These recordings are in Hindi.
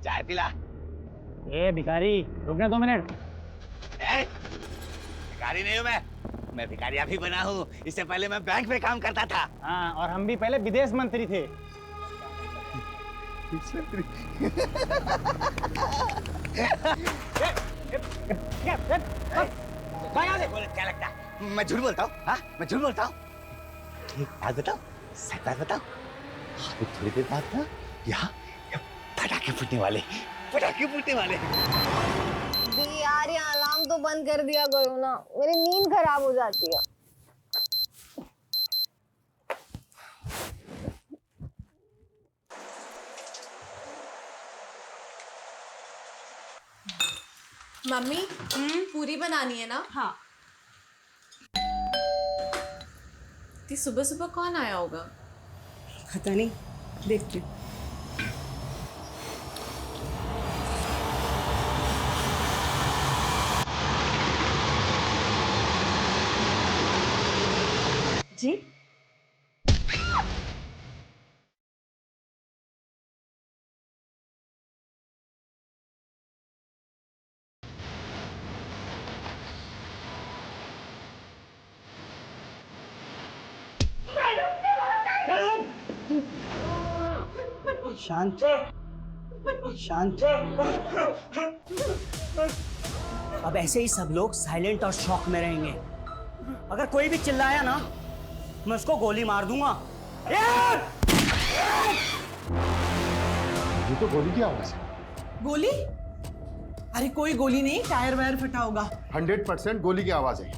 चाय पिला। ए भिखारी, रुकना 2 मिनट। भिखारी नहीं हूँ मैं भिखारी अभी बना हूँ। इससे पहले मैं बैंक में काम करता था। हाँ, और हम भी पहले विदेश मंत्री थे। क्या लगता है मैं झूठ बोलता हूँ? हाँ, मैं झूठ बोलता हूँ। एक बात बताओ, सच बात बताओ। अभी थोड़ी देर बाद ना यहाँ पटाखे फूटने वाले। यार ये अलार्म तो बंद कर दिया करो ना, मेरी नींद खराब हो जाती है। मम्मी पूरी बनानी है ना? हाँ। सुबह सुबह कौन आया होगा? पता नहीं, देखती हूँ। जी शांत शांत। अब ऐसे ही सब लोग साइलेंट और शॉक में रहेंगे। अगर कोई भी चिल्लाया ना, मैं उसको गोली मार दूंगा। ये तो गोली की आवाज है। गोली? अरे कोई गोली नहीं, टायर वायर फटा होगा। 100% गोली की आवाज है।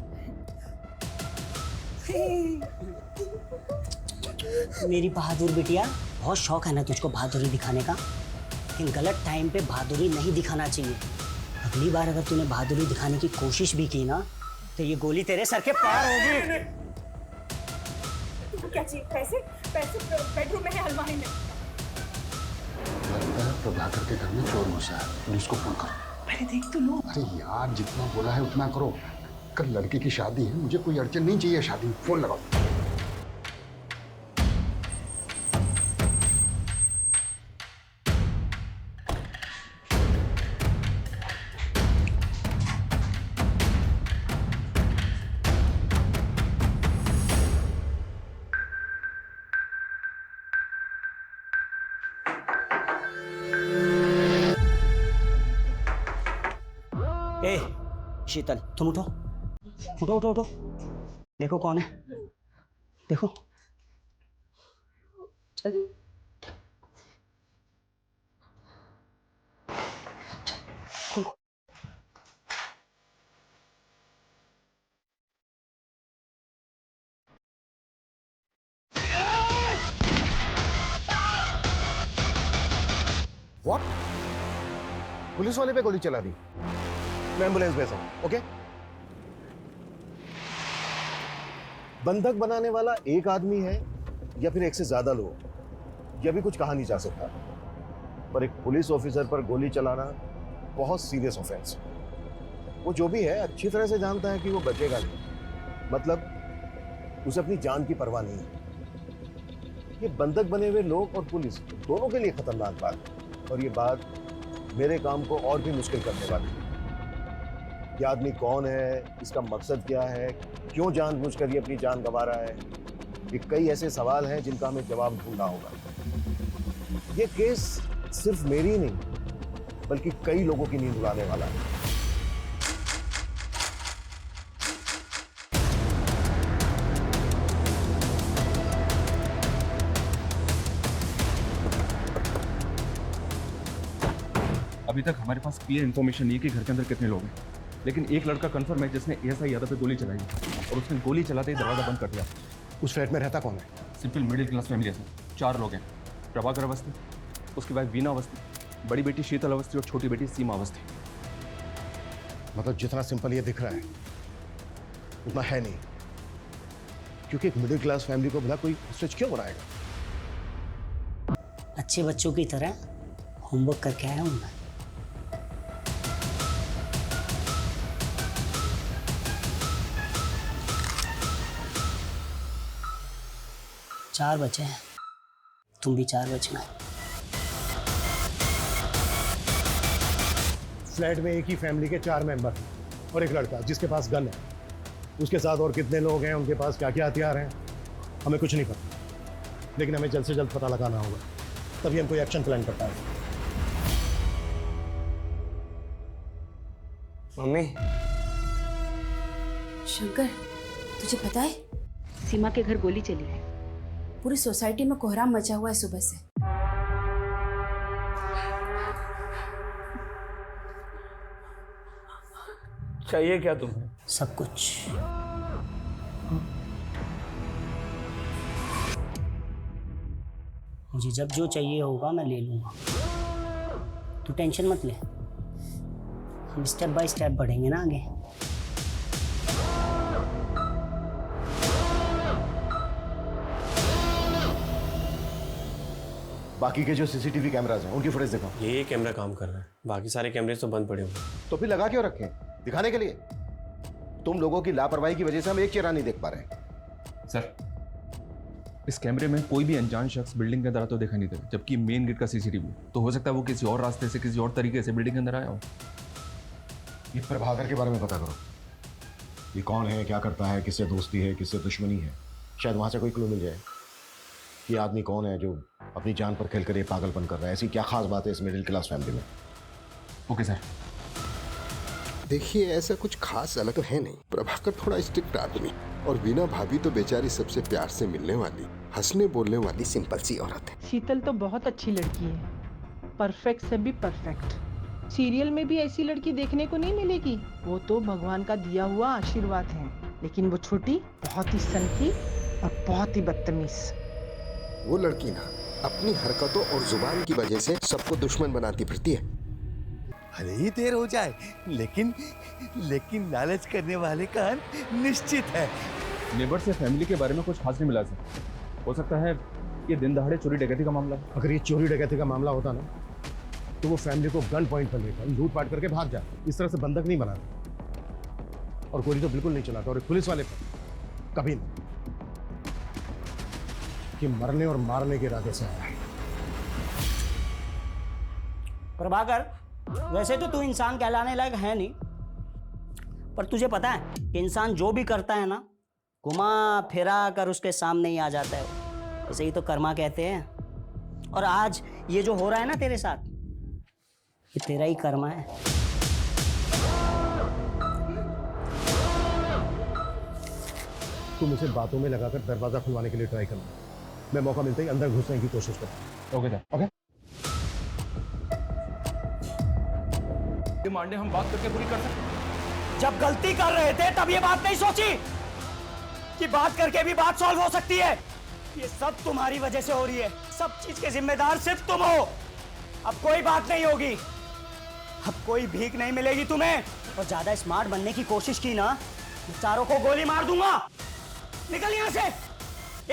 मेरी बहादुर बिटिया, बहुत शौक है ना तुझको बहादुरी दिखाने का, लेकिन गलत टाइम पे बहादुरी नहीं दिखाना चाहिए। अगली बार अगर तूने बहादुरी दिखाने की कोशिश भी की ना, तो ये गोली तेरे सर के पार होगी। क्या चाहिए? पैसे? पैसे बेडरूम में है, अलमारी में। लगता है प्रभाकर के घर में चोर घुसा है। पुलिस को फोन करो। अरे देख तो लो। अरे यार, जितना बोला है उतना करो। कल लड़के की शादी है, मुझे कोई अड़चन नहीं चाहिए शादी में। फोन लगाओ। ए शीतल, तुम उठो उठो उठो उठो। देखो कौन है, देखो। चल। व्हाट? पुलिस वाले पे गोली चला दी। मैं एम्बुलेंस भेजा हूं, ओके? बंधक बनाने वाला एक आदमी है या फिर एक से ज्यादा लोग, यह भी कुछ कहा नहीं जा सकता। पर एक पुलिस ऑफिसर पर गोली चलाना बहुत सीरियस ऑफेंस। वो जो भी है अच्छी तरह से जानता है कि वो बचेगा नहीं। मतलब उसे अपनी जान की परवाह नहीं है। ये बंधक बने हुए लोग और पुलिस दोनों के लिए खतरनाक बात है, और ये बात मेरे काम को और भी मुश्किल करने वाली है। ये आदमी कौन है, इसका मकसद क्या है, क्यों जानबूझकर ये अपनी जान गंवा रहा है, ये कई ऐसे सवाल हैं जिनका हमें जवाब ढूंढना होगा। ये केस सिर्फ मेरी ही नहीं बल्कि कई लोगों की नींद उड़ाने वाला है। अभी तक हमारे पास क्लियर इन्फॉर्मेशन नहीं है कि घर के अंदर कितने लोग हैं, लेकिन एक लड़का कंफर्म है जिसने एएसआई यादव पे गोली चलाई और उसने गोली चलाते ही दरवाजा बंद कर दिया। उस फ्लैट में रहता कौन है? सिंपल मिडिल क्लास फैमिली है सर। 4 लोग हैं। प्रभाकर अवस्थी, उसकी वाइफ वीना अवस्थी, बड़ी बेटी शीतल अवस्थी और छोटी बेटी सीमा अवस्थी। मतलब जितना सिंपल ये दिख रहा है उतना है नहीं, क्योंकि एक मिडिल क्लास फैमिली को भला कोई स्विच क्यों बनाएगा? अच्छे बच्चों की तरह होमवर्क करके आया हूं मैं। चार बचे हैं, तुम भी 4 बचना। फ्लैट में एक ही फैमिली के 4 मेंबर और एक लड़का जिसके पास गन है। उसके साथ और कितने लोग हैं, उनके पास क्या क्या हथियार हैं, हमें कुछ नहीं पता, लेकिन हमें जल्द से जल्द पता लगाना होगा, तभी हम कोई एक्शन प्लान कर पाएंगे। मम्मी, शंकर, तुझे पता है सीमा के घर गोली चली है। पूरी सोसाइटी में कोहराम मचा हुआ है सुबह से। चाहिए क्या तुम्हें? सब कुछ। मुझे जब जो चाहिए होगा मैं ले लूंगा, तू टेंशन मत ले। हम स्टेप बाय स्टेप बढ़ेंगे ना आगे। बाकी के जो सीसीटीवी कैमरास हैं उनकी फुटेज दिखाओ। ये कैमरा काम कर रहा है, बाकी सारे कैमरे तो बंद पड़े हुए हैं। तो फिर लगा क्यों रखे? दिखाने के लिए। तुम लोगों की लापरवाही की वजह से हम एक चेहरा नहीं देख पा रहे। सर, इस कैमरे में कोई भी अनजान शख्स बिल्डिंग के अंदर आता तो देखा नहीं दे, जबकि मेन गेट का सीसीटीवी तो हो सकता है वो किसी और रास्ते से, किसी और तरीके से बिल्डिंग के अंदर आया हो। ये प्रभाकर के बारे में पता करो। ये कौन है, क्या करता है, किससे दोस्ती है, किससे दुश्मनी है। शायद वहां से कोई क्लू मिल जाए। ये आदमी कौन है जो अपनी जान पर खेलकर ये पागलपन कर रहा है? ऐसी क्या खास बात है इस मिडिल क्लास फैमिली में? Okay sir. देखिए, ऐसा कुछ खास अलग तो है नहीं। प्रभाकर थोड़ा स्ट्रिक्ट आदमी और वीना भाभी तो बेचारी सबसे प्यार से मिलने वाली, हंसने बोलने वाली सिंपल सी औरत है। शीतल तो बहुत अच्छी लड़की है, परफेक्ट से भी परफेक्ट। सीरियल में भी ऐसी लड़की देखने को नहीं मिलेगी। वो तो भगवान का दिया हुआ आशीर्वाद है। लेकिन वो छोटी बहुत ही सनकी और बहुत ही बदतमीज। वो लड़की ना अपनी हरकतों और जुबान की वजह से सबको दुश्मन बनाती फिरती है। भले ही देर हो जाए, लेकिन लालच करने वाले का अंत निश्चित है। नेबर से फैमिली के बारे में कुछ खास नहीं मिला सर। हो सकता है ये दिन दहाड़े चोरी डकैती का मामला है। अगर ये चोरी डकैती का मामला होता ना तो वो फैमिली को गन पॉइंट पर लेकर लूटपाट करके भाग जाते। इस तरह से बंधक नहीं बनाते। और गोली तो बिल्कुल नहीं चलाता। और पुलिस वाले पर कभी नहीं, कि मरने और मारने के इरादे से आया है। प्रभाकर, वैसे तो तू इंसान कहलाने लायक है नहीं, पर तुझे पता है कि इंसान जो भी करता है ना, घुमा फिरा कर उसके सामने ही आ जाता है। इसे ही तो कर्मा कहते हैं। और आज ये जो हो रहा है ना तेरे साथ, ये तेरा ही कर्मा है। तुम इसे बातों में लगाकर दरवाजा खुलवाने के लिए ट्राई करना। मैं मौका मिलते ही अंदर घुसने की कोशिश करूँ। Okay sir. ओके। डिमांडें हम बात करके पूरी कर सकते हैं। जब गलती कर रहे थे तब ये बात नहीं सोची कि बात करके भी बात सॉल्व हो सकती है। ये सब तुम्हारी वजह से हो रही है। सब चीज के जिम्मेदार सिर्फ तुम हो। अब कोई बात नहीं होगी, अब कोई भीख नहीं मिलेगी तुम्हें। और ज्यादा स्मार्ट बनने की कोशिश की ना, मैं चारों को गोली मार दूंगा। निकल यहां से,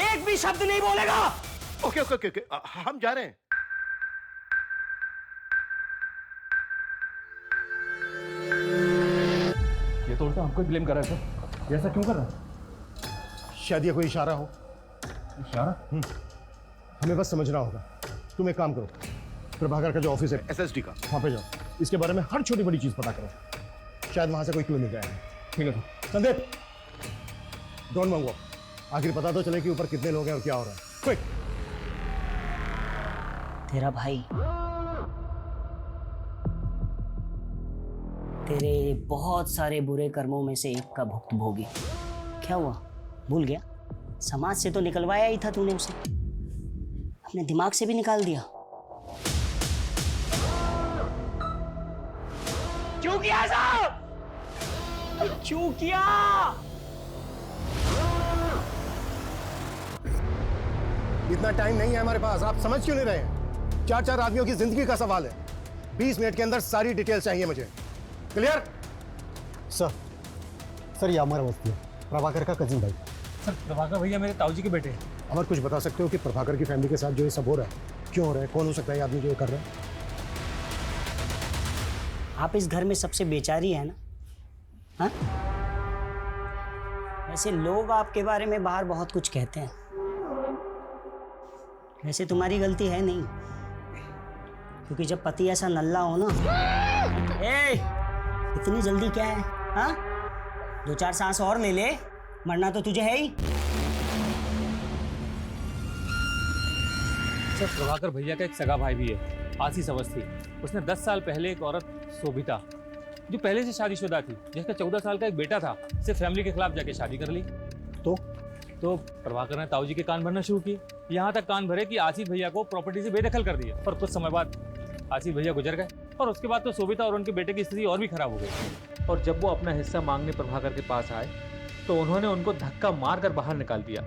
एक भी शब्द नहीं बोलेगा। ओके ओके ओके, हम जा रहे हैं। ये तो उल्टा हमको ही ब्लेम कर रहा है सर। ये ऐसा क्यों कर रहा है? शायद ये कोई इशारा हो। इशारा? हमें बस समझना होगा। तुम एक काम करो, प्रभाकर का जो ऑफिस है एसएसडी का, वहां पे जाओ। इसके बारे में हर छोटी बड़ी चीज पता करो। शायद वहां से कोई क्लू मिल जाएगा। ठीक है संदीप, डोंट मंगो। आखिर पता तो चले कि ऊपर कितने लोग हैं और क्या हो रहा है। क्विक। तेरा भाई तेरे बहुत सारे बुरे कर्मों में से एक का भुक्तभोगी। क्या हुआ, भूल गया? समाज से तो निकलवाया ही था तूने उसे, अपने दिमाग से भी निकाल दिया। क्यों किया साहब? क्यों किया? इतना टाइम नहीं है हमारे पास। आप समझ क्यों नहीं रहे हैं? 4-4 आदमियों की जिंदगी का सवाल है। 20 मिनट के अंदर सारी डिटेल चाहिए मुझे। क्लियर? सर ये अमर अवस्थी है, प्रभाकर का कजिन भाई। सर प्रभाकर भैया मेरे ताऊजी के बेटे हैं। अमर, कुछ बता सकते हो कि प्रभाकर की फैमिली के साथ जो ये सब हो रहा है क्यों हो रहा है? कौन हो सकता है ये आदमी जो ये कर रहा है? आप इस घर में सबसे बेचारी है ना? हाँ? वैसे लोग आपके बारे में बाहर बहुत कुछ कहते हैं। वैसे तुम्हारी गलती है नहीं, क्योंकि जब पति ऐसा नल्ला हो ना ए, इतनी जल्दी क्या है? हाँ, 2-4 सांस और ले ले, मरना तो तुझे है ही। सर, प्रभाकर भैया का एक सगा भाई भी है, आशीष अवस्थी। उसने 10 साल पहले एक औरत शोभिता, जो पहले से शादीशुदा थी, जिसका 14 साल का एक बेटा था, से फैमिली के खिलाफ जाके शादी कर ली। तो प्रभाकर ने ताऊ जी के कान भरना शुरू किए, यहाँ तक कान भरे कि आशीष भैया को प्रॉपर्टी से बेदखल कर दिया। और कुछ समय बाद आशीष भैया गुजर गए, और उसके बाद तो शोभिता और उनके बेटे की स्थिति और भी खराब हो गई। और जब वो अपना हिस्सा मांगने प्रभाकर के पास आए, तो उन्होंने उनको धक्का मारकर बाहर निकाल दिया।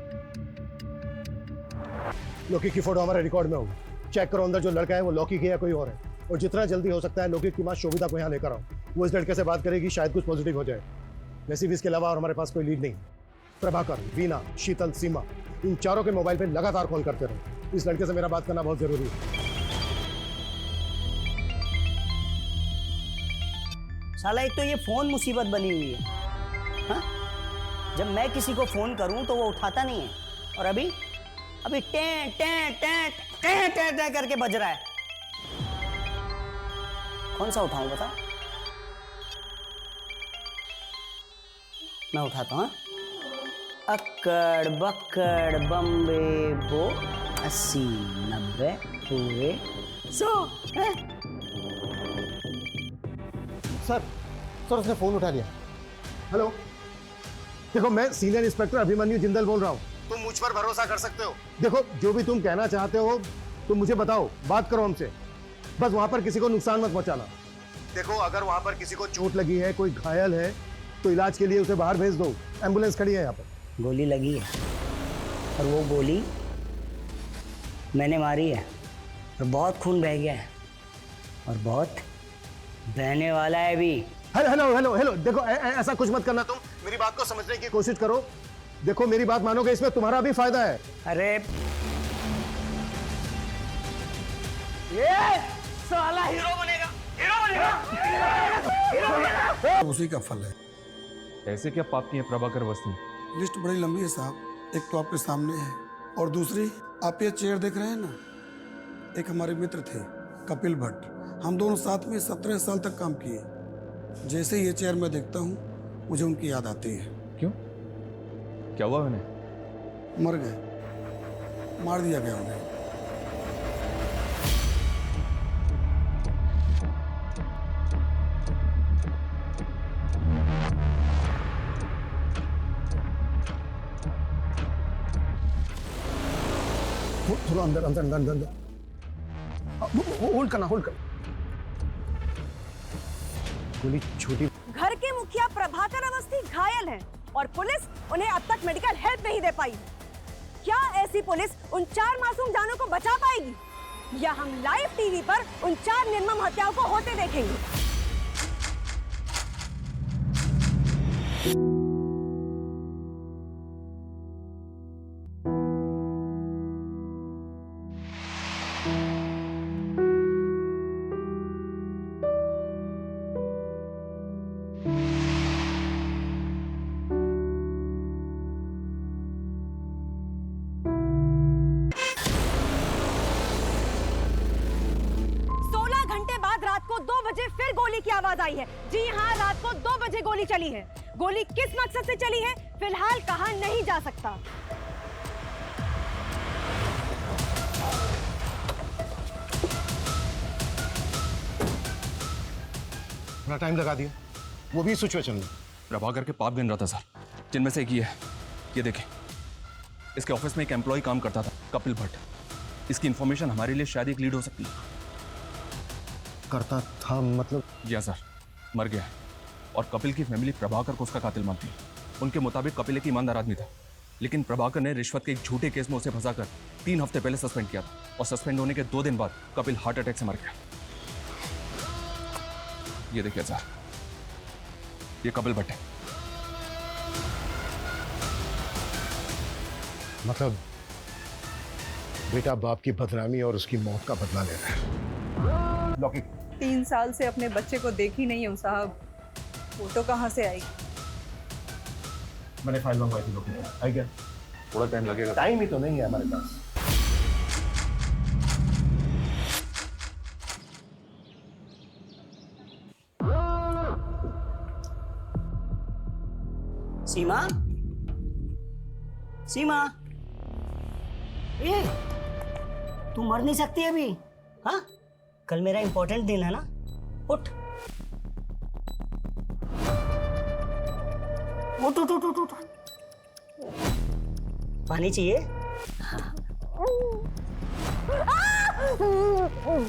लौकिक की फोटो हमारे रिकॉर्ड में होगी, चेक करो अंदर जो लड़का है वो लौकिक है या कोई और है। और जितना जल्दी हो सकता है लौकिक की माँ शोभिता को यहाँ लेकर आओ, वो इस लड़के से बात करेगी, शायद कुछ पॉजिटिव हो जाए। वैसे भी इसके अलावा और हमारे पास कोई लीड नहीं। प्रभाकर, वीना, शीतल, सीमा, इन चारों के मोबाइल पे लगातार कॉल करते रहो। इस लड़के से मेरा बात करना बहुत जरूरी है। साला एक तो ये फोन मुसीबत बनी हुई है। हाँ? जब मैं किसी को फोन करूं तो वो उठाता नहीं है, और अभी टे टे टे टे टे टे करके बज रहा है। कौन सा उठाऊं बता? मैं उठाता हूं। अक्कड़ बक्कड़ बम्बे बो 80 90 पूरे 100। सर उसने फोन उठा लिया। हेलो, देखो मैं सीनियर इंस्पेक्टर अभिमन्यु जिंदल बोल रहा हूँ। तुम मुझ पर भरोसा कर सकते हो। देखो जो भी तुम कहना चाहते हो तुम मुझे बताओ, बात करो हमसे, बस वहां पर किसी को नुकसान मत पहुंचाना। देखो अगर वहां पर किसी को चोट लगी है, कोई घायल है, तो इलाज के लिए उसे बाहर भेज दो, एम्बुलेंस खड़ी है यहाँ पर। गोली लगी है, और वो गोली मैंने मारी है, और बहुत खून बह गया है, और बहुत बहने वाला है भी। हेलो हेलो हेलो, देखो ऐसा कुछ मत करना। तुम मेरी बात को समझने की कोशिश करो। देखो मेरी बात मानोगे, इसमें तुम्हारा भी फायदा है। अरे ये साला हीरो बनेगा, हीरो बनेगा, हीरो बनेगा। उसी का फल है। ऐसे क्या पाप किए प्रभाकर अवस्थी? लिस्ट बड़ी लंबी है साहब, एक तो आपके सामने है, और दूसरी आप ये चेयर देख रहे हैं ना, एक हमारे मित्र थे कपिल भट्ट, हम दोनों साथ में 17 साल तक काम किए। जैसे ये चेयर मैं देखता हूँ मुझे उनकी याद आती है। क्यों, क्या हुआ उन्हें? मर गए, मार दिया गया उन्हें। थोड़ा अंदर अंदर अंदर अंदर, होल्ड करना, होल्ड कर। गोली छोटी। घर के मुखिया प्रभाकर अवस्थी घायल हैं और पुलिस उन्हें अब तक मेडिकल हेल्प नहीं दे पाई। क्या ऐसी पुलिस उन 4 मासूम जानों को बचा पाएगी, या हम लाइव टीवी पर उन 4 निर्मम हत्याओं को होते देखेंगे? फिर गोली की आवाज आई है। जी हाँ, रात को 2 बजे गोली चली है। गोली किस मकसद से चली है फिलहाल कहा नहीं जा सकता। बड़ा टाइम लगा दिया, वो भी सिचुएशन में। प्रभाकर के पाप गिन रहा था सर, जिनमें से एक ये है। ये देखें, इसके ऑफिस में एक एम्प्लॉय काम करता था, कपिल भट्ट। इसकी इंफॉर्मेशन हमारे लिए शायद एक लीड हो सकती है। करता था मतलब? जी हाँ सर, मर गया है, और कपिल की फैमिली प्रभाकर को उसका कातिल मानती है। उनके मुताबिक कपिल एक ईमानदार आदमी था, लेकिन प्रभाकर ने रिश्वत के एक झूठे केस में उसे फंसाकर 3 हफ्ते पहले सस्पेंड किया था, और सस्पेंड होने के 2 दिन बाद कपिल हार्ट अटैक से मर गया। ये देखिए सर, ये कपिल भट्ट है। मतलब बेटा बाप की बदनामी और उसकी मौत का बदला ले रहा है। लौकिक 3 साल से अपने बच्चे को देखी नहीं हूँ साहब, फोटो कहाँ से आई? मैंने फाइल मंगवाई थी लौकिक, आई क्या? थोड़ा टाइम लगेगा। टाइम ही तो नहीं है हमारे पास। सीमा, सीमा, ये तू मर नहीं सकती अभी? हाँ, कल मेरा इंपॉर्टेंट दिन है ना, उठ उठ उठ उठ उठ। पानी चाहिए? हाँ।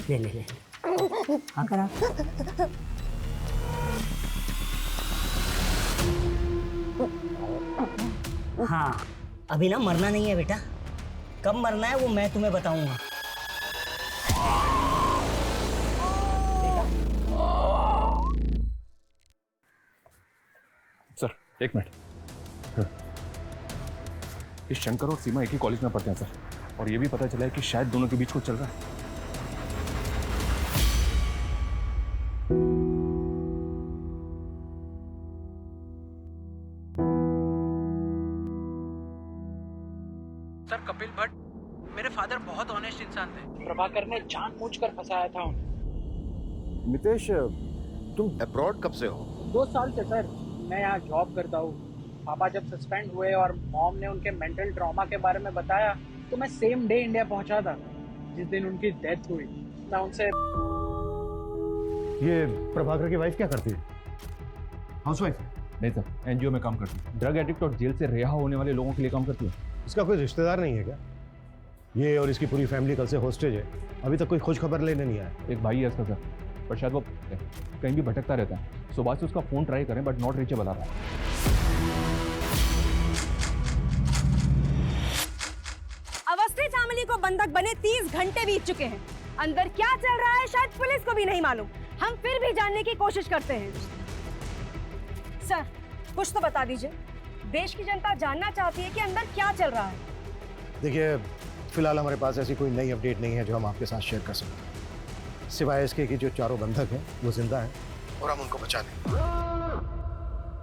ले ले ले, हाँ करा। हाँ, अभी ना मरना नहीं है बेटा, कब मरना है वो मैं तुम्हें बताऊंगा। सर एक मिनट, इस शंकर और सीमा एक ही कॉलेज में पढ़ते हैं सर, और ये भी पता चला है कि शायद दोनों के बीच कुछ चल रहा है। सर कपिल भट्ट मेरे फादर बहुत ऑनेस्ट इंसान थे। प्रभाकर ने जानबूझकर फंसाया था उन्हें। नितेश, तुम अब्रॉड कब से हो? 2 साल से सर, मैं यहाँ जॉब करता हूँ। पापा जब सस्पेंड हुए और मॉम ने उनके मेंटल ट्रॉमा के बारे में बताया तो मैं सेम डे इंडिया पहुँचा था जिस दिन उनकी डेथ हुई। मैं उनसे। ये प्रभाकर की वाइफ क्या करती है? हाउसवाइफ? नहीं सर, एनजीओ में काम करती है, ड्रग एडिक्ट और जेल से रिहा होने वाले लोगों के लिए काम करती है। इसका कोई रिश्तेदार नहीं है क्या? ये और इसकी पूरी फैमिली कल से हॉस्टेज है, अभी तक कोई खोज खबर लेने नहीं आया। एक भाई है इसका सर, पर शायद वो कहीं भी भटकता रहता है। सुबह से उसका फोन ट्राई करें बट नॉट रीचेबल आ रहा है। अवस्थी फैमिली को बंधक बने 30 घंटे बीत चुके हैं। अंदर क्या चल रहा है शायद पुलिस को भी नहीं मालूम। हम फिर भी जानने की कोशिश करते हैं। सर, कुछ तो बता दीजिए, देश की जनता जानना चाहती है कि अंदर क्या चल रहा है। देखिए, फिलहाल हमारे पास ऐसी कोई नई अपडेट नहीं है जो हम आपके साथ शेयर कर सकें, सिवाय इसके कि जो चारों बंधक हैं वो जिंदा हैं और हम उनको बचा लें।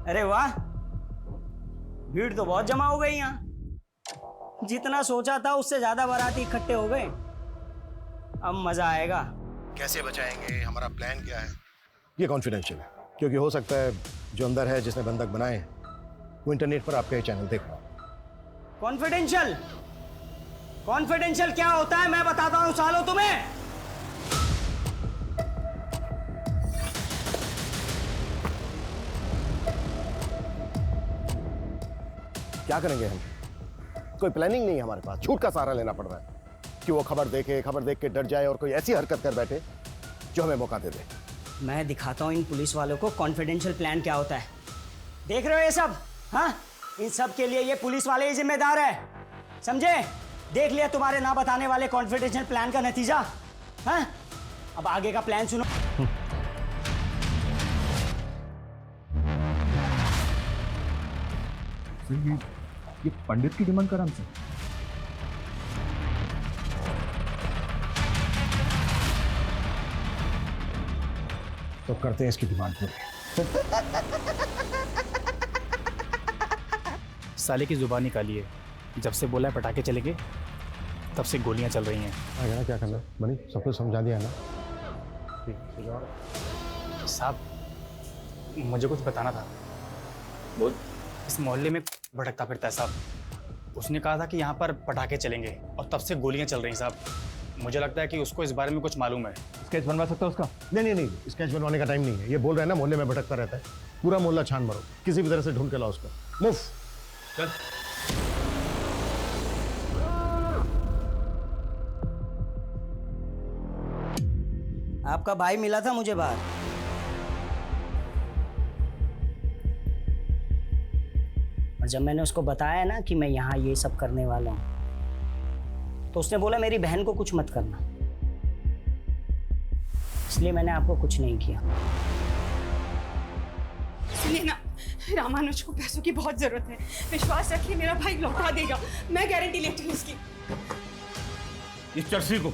अरे वाह, भीड़ तो बहुत जमा हो गई यहाँ। जितना सोचा था उससे ज्यादा बाराती इकट्ठे हो गए। अब मजा आएगा। कैसे बचाएंगे, हमारा प्लान क्या है, ये कॉन्फिडेंशियल है, क्योंकि हो सकता है जो अंदर है जिसने बंधक बनाए हैं वो इंटरनेट पर आपका ये चैनल देख रहा है। कॉन्फिडेंशियल? कॉन्फिडेंशियल क्या होता है मैं बताता हूँ सालों तुम्हें। क्या करेंगे हम? कोई प्लानिंग नहीं है हमारे पास, झूठ का सहारा लेना पड़ रहा है कि वो खबर देखे, खबर देख के डर जाए और कोई ऐसी हरकत कर बैठे जो हमें मौका दे दे। मैं दिखाता हूँ इन पुलिस वालों को कॉन्फिडेंशियल प्लान क्या होता है। देख रहे हो ये सब? हाँ, इन सब के लिए ये पुलिस वाले ही जिम्मेदार है, समझे? देख लिया तुम्हारे ना बताने वाले कॉन्फिडेंशियल प्लान का नतीजा। हाँ, अब आगे का प्लान सुनो। ये पंडित की डिमांड करा हमसे। तो करते हैं इसकी डिमांड पूरी। साले की जुबान निकाली है, जब से बोला है पटाखे चलेंगे तब से गोलियां चल रही हैं। आगे ना क्या करना बनी, सब कुछ समझा दिया ना। साहब, मुझे कुछ बताना था। बोल। इस मोहल्ले में भटकता फिरता है साहब। उसने कहा था कि यहाँ पर पटाखे चलेंगे और तब से गोलियां चल रही हैं साहब। मुझे लगता है कि उसको इस बारे में कुछ मालूम है। स्केच बनवा सकता है उसका? नहीं, स्केच बनवाने का टाइम नहीं है। ये बोल रहे हैं ना मोहल्ले में भटकता रहता है, पूरा मोहल्ला छान मारो, किसी भी तरह से ढूंढ के लाओ उसको। मूव। चल। आपका भाई मिला था मुझे बाहर। और जब मैंने उसको बताया ना कि मैं यहाँ ये सब करने वाला हूँ, तो उसने बोला मेरी बहन को कुछ मत करना, इसलिए मैंने आपको कुछ नहीं किया। सुनिए ना, रामानुज को पैसों की बहुत जरूरत है। विश्वास रखिए, मेरा भाई लौटा देगा, मैं गारंटी लेती हूँ उसकी। इस चर्सी को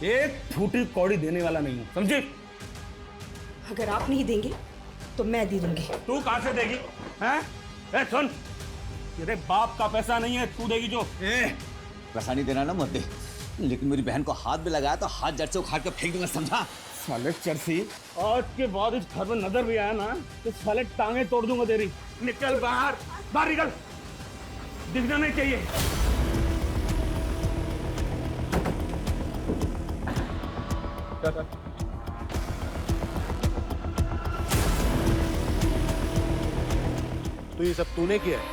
एक फूटी कौड़ी देने वाला नहीं हूँ, समझे? अगर आप नहीं देंगे तो मैं दे दूंगी। तू कहाँ से देगी? हैं? ए सुन, तेरे बाप का पैसा नहीं है, तू देगी जो। पैसा नहीं देना ना मत दे, लेकिन मेरी बहन को हाथ में लगाया तो हाथ जड़ से उखाड़ के फेंक दूंगा, समझा? साले चर्सी, आज के बाद इस घर में नजर भी आया ना तो साले टांगे तोड़ दूंगा तेरी। निकल बाहर, बाहर निकल, दिखना नहीं चाहिए। तो ये सब तूने किया है?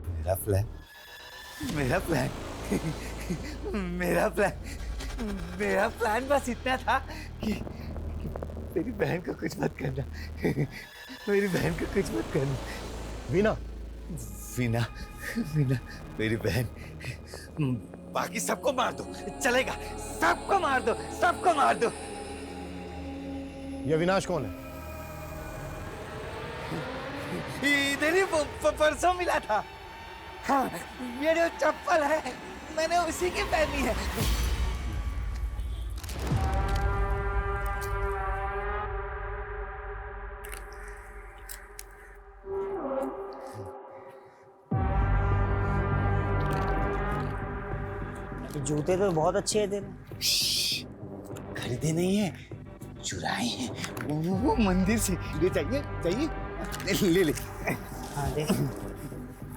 मेरा प्लान, मेरा प्लान, मेरा प्लान, मेरा प्लान बस इतना था कि मेरी बहन को कुछ मत करना, मेरी बहन को कुछ मत करना। वीना, वीना, वीना, मेरी बहन। बाकी सबको मार दो, चलेगा, सबको मार दो, सबको मार दो। ये अविनाश कौन है? इधर ही परसों मिला था। हाँ, ये जो चप्पल है मैंने उसी की पहनी है। जूते तो बहुत अच्छे हैं तेरे। खरीदे नहीं है, चुराए हैं वो मंदिर से। ले चाहिए, चाहिए ले ले। हाँ दे।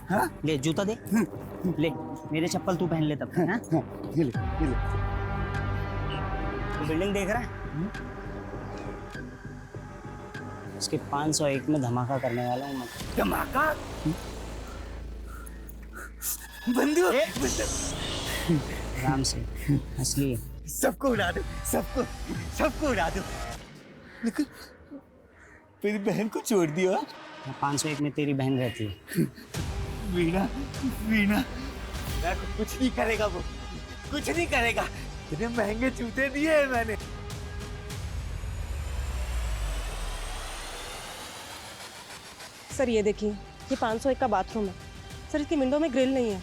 हाँ ले जूता दे। ले मेरे चप्पल तू पहन ले तब। हाँ ये ले, ये ले। बिल्डिंग देख रहा है? उसके 501 में धमाका करने वाला हूँ मैं। धमाका? बंदूक? आराम से, असली है। सबको उड़ा दो, सबको, सबको उड़ा दो। लेकिन मेरी बहन को छोड़ दिया। 501 में तेरी बहन रहती है। वीना, वीना, वीना को कुछ नहीं करेगा वो, कुछ नहीं करेगा। इतने महंगे जूते दिए हैं मैंने। सर ये देखिए, ये 501 का बाथरूम है। सर इसकी विंडो में ग्रिल नहीं है,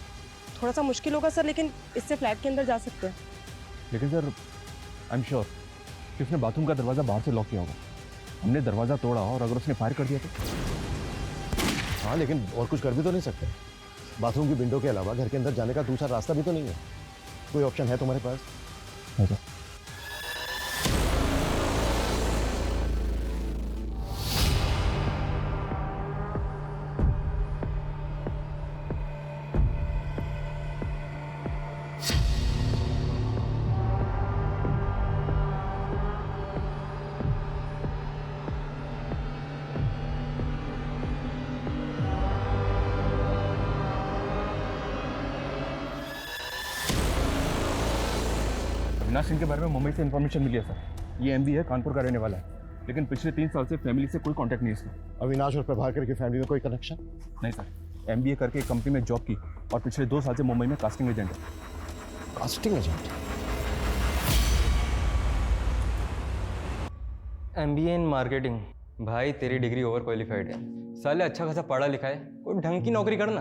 थोड़ा सा मुश्किल होगा सर, लेकिन इससे फ्लैट के अंदर जा सकते हैं। लेकिन सर आई एम श्योर कि उसने बाथरूम का दरवाजा बाहर से लॉक किया होगा। हमने दरवाजा तोड़ा और अगर उसने फायर कर दिया तो? हाँ, लेकिन और कुछ कर भी तो नहीं सकते। बाथरूम की विंडो के अलावा घर के अंदर जाने का दूसरा रास्ता भी तो नहीं है। कोई ऑप्शन है तुम्हारे पास? है सर। अविनाश सिंह के बारे में मुंबई से इन्फॉर्मेशन मिली है सर। ये एमबी है, कानपुर का रहने वाला है, लेकिन पिछले 3 साल से फैमिली से कोई कांटेक्ट नहीं है इसका। अविनाश और प्रभाकर की फैमिली में कोई कनेक्शन? नहीं सर, एमबीए करके एक कंपनी में जॉब की और पिछले 2 साल से मुंबई में कास्टिंग एजेंट है। Casting agent? MBA in marketing. भाई तेरी डिग्री ओवर क्वालिफाइड है, साले अच्छा खासा पढ़ा लिखा है, कोई ढंग की नौकरी करना।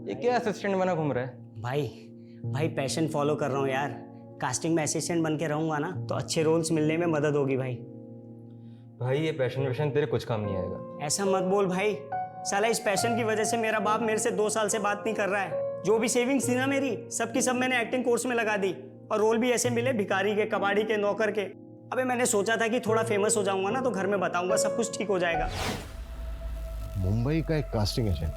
ये क्या असिस्टेंट बना घूम रहा है? भाई पैशन फॉलो कर रहा हूँ यार। कास्टिंग में असिस्टेंट बन के रहूंगा ना तो अच्छे रोल्स मिलने में मदद होगी भाई। भाई ये पैशन वैशन तेरे कुछ काम नहीं आएगा। ऐसा मत बोल भाई, साला इस पैशन की वजह से मेरा बाप मेरे से 2 साल से बात नहीं कर रहा है। जो भी सेविंग्स थी ना मेरी, सबकी सब मैंने एक्टिंग कोर्स में लगा दी और रोल भी ऐसे मिले, भिखारी के, कबाड़ी के, नौकर के। अबे मैंने सोचा था कि थोड़ा फेमस हो जाऊंगा ना तो घर में बताऊंगा, सब कुछ ठीक हो जाएगा। मुंबई का एक कास्टिंग एजेंट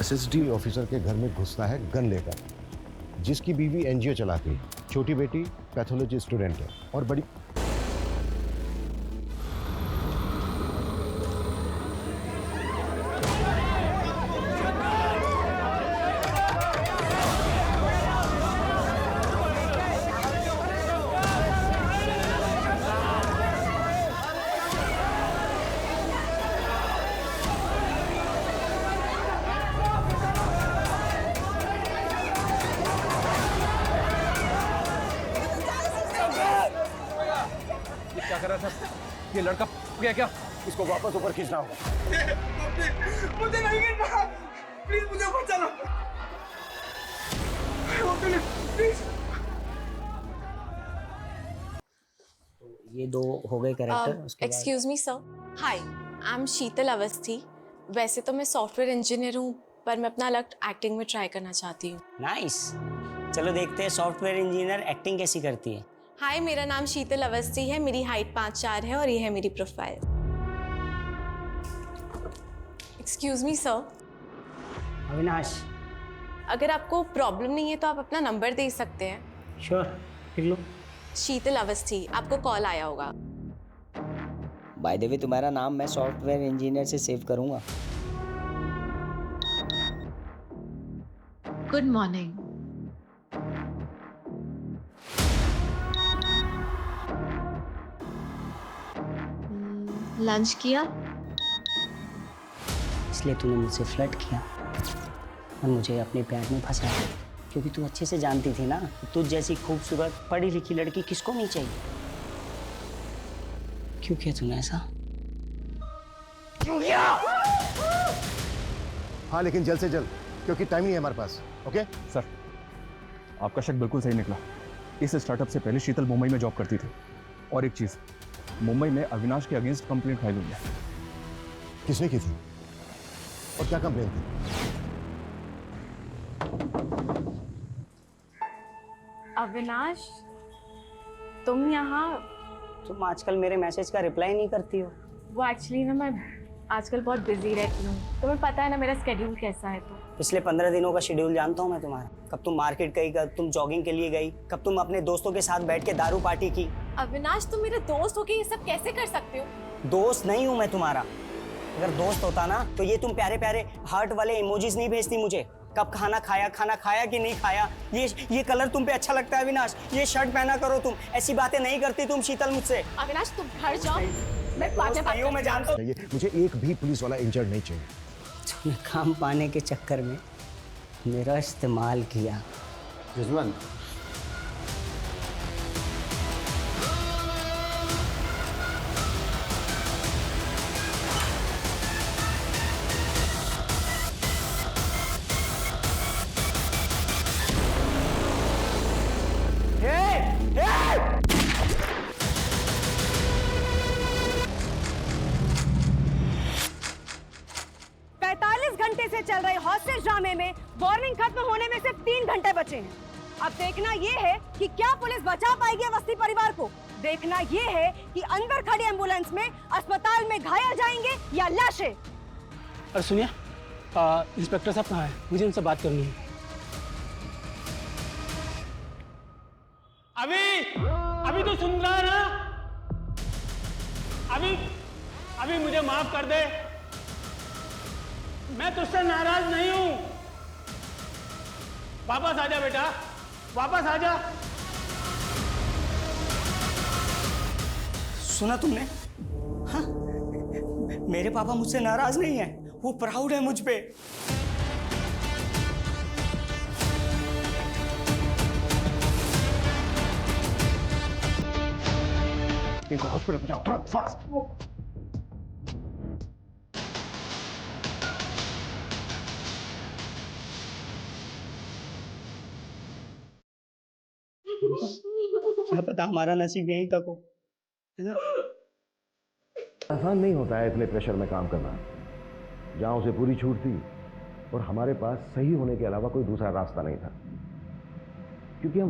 एसएसडी ऑफिसर के घर में घुसता है गन लेकर, जिसकी बीवी एनजीओ चलाती है, छोटी बेटी पैथोलॉजी स्टूडेंट है और बड़ी क्या कर रहा था? ये लड़का गया क्या? इसको वापस ऊपर खींचना होगा। मुझे नहीं गिरना, प्लीज मुझे बचा लो, प्लीज। ये 2 हो गए character. Excuse me sir, hi, I am Sheetal Awasthi. वैसे तो मैं सॉफ्टवेयर इंजीनियर हूँ, पर मैं अपना लक एक्टिंग में ट्राई करना चाहती हूँ। नाइस। चलो देखते हैं सॉफ्टवेयर इंजीनियर एक्टिंग कैसी करती है। हाय, मेरा नाम शीतल अवस्थी है, मेरी हाइट 5'4" है और ये है मेरी profile. Excuse me sir. Avinash. अगर आपको प्रॉब्लम नहीं है तो आप अपना नंबर दे सकते हैं। श्योर, लिख लो। शीतल अवस्थी, आपको कॉल आया होगा। बाय द वे तुम्हारा नाम मैं सॉफ्टवेयर इंजीनियर से सेव करूंगा। Good morning. लंच किया? इसलिए तूने मुझसे फ्लर्ट किया और मुझे अपने प्यार में फंसाया, क्योंकि तू अच्छे से जानती थी ना, तुझ जैसी खूबसूरत पढ़ी लिखी लड़की किसको नहीं चाहिए। क्यों किया तूने ऐसा? क्यों किया? हाँ, लेकिन जल्द से जल्द, क्योंकि टाइम नहीं है हमारे पास। ओके सर, आपका शक बिल्कुल सही निकला। इस स्टार्टअप से पहले शीतल मुंबई में जॉब करती थी। और एक चीज, मुंबई में अविनाश के अगेंस्ट कंप्लेंट फाइल हुई है। किसने की थी और क्या कंप्लेंट थी? अविनाश, तुम यहाँ? तुम आजकल मेरे मैसेज का रिप्लाई नहीं करती हो। वो एक्चुअली ना, मैं आजकल बहुत बिजी रहती हूँ, तुम्हें पता है ना मेरा स्केड्यूल कैसा है। तो पिछले 15 दिनों का शेड्यूल जानता हूँ मैं तुम्हारा। कब तुम मार्केट गई, कब तुम जॉगिंग के लिए गई, कब तुम अपने दोस्तों के साथ बैठ के दारू पार्टी की। अविनाश, तुम मेरे दोस्त हो के ये सब कैसे कर सकते हो? दोस्त नहीं हूँ मैं तुम्हारा। अगर दोस्त होता ना तो ये तुम प्यारे प्यारे हार्ट वाले इमोजीज नहीं भेजती मुझे। कब खाना खाया कि नहीं खाया, ये कलर तुम पे अच्छा लगता है अविनाश, ये शर्ट पहना करो तुम, ऐसी बातें नहीं करती तुम शीतल मुझसे। अविनाश, तुम घर जाओ, मैं बाद में बात करती हूँ। मैं जानता हूँ। मुझे एक भी पुलिस वाला इंजर्ड नहीं चाहिए। तुमने काम पाने के चक्कर में मेरा इस्तेमाल किया। रिजवान, घंटे से चल रहे हॉस्टेज ड्रामे में वार्निंग खत्म होने में सिर्फ 3 घंटे बचे हैं। अब देखना ये है कि क्या पुलिस बचा पाएगी अवस्थी परिवार को। देखना ये है कि अंदर खड़ी एम्बुलेंस में अस्पताल में घायल जाएंगे या लाशें। अरे सुनिए, इंस्पेक्टर साहब कहाँ हैं? मुझे उनसे बात करनी है। अभी तो सुन रहा है ना? अभी मुझे माफ कर दे, मैं तुझसे नाराज नहीं हूं। वापस आजा बेटा, वापस आजा। सुना तुमने? हाँ, मेरे पापा मुझसे नाराज नहीं है, वो प्राउड है मुझ पे। हॉस्पिटल में जाओ, तुरंत फास्ट। क्या पता हमारा नसीब यहीं तक हो। आसान नहीं होता है इतने प्रेशर में काम करना। जहां उसे पूरी छूट थी और हमारे पास सही होने के अलावा कोई दूसरा रास्ता नहीं था, क्योंकि हम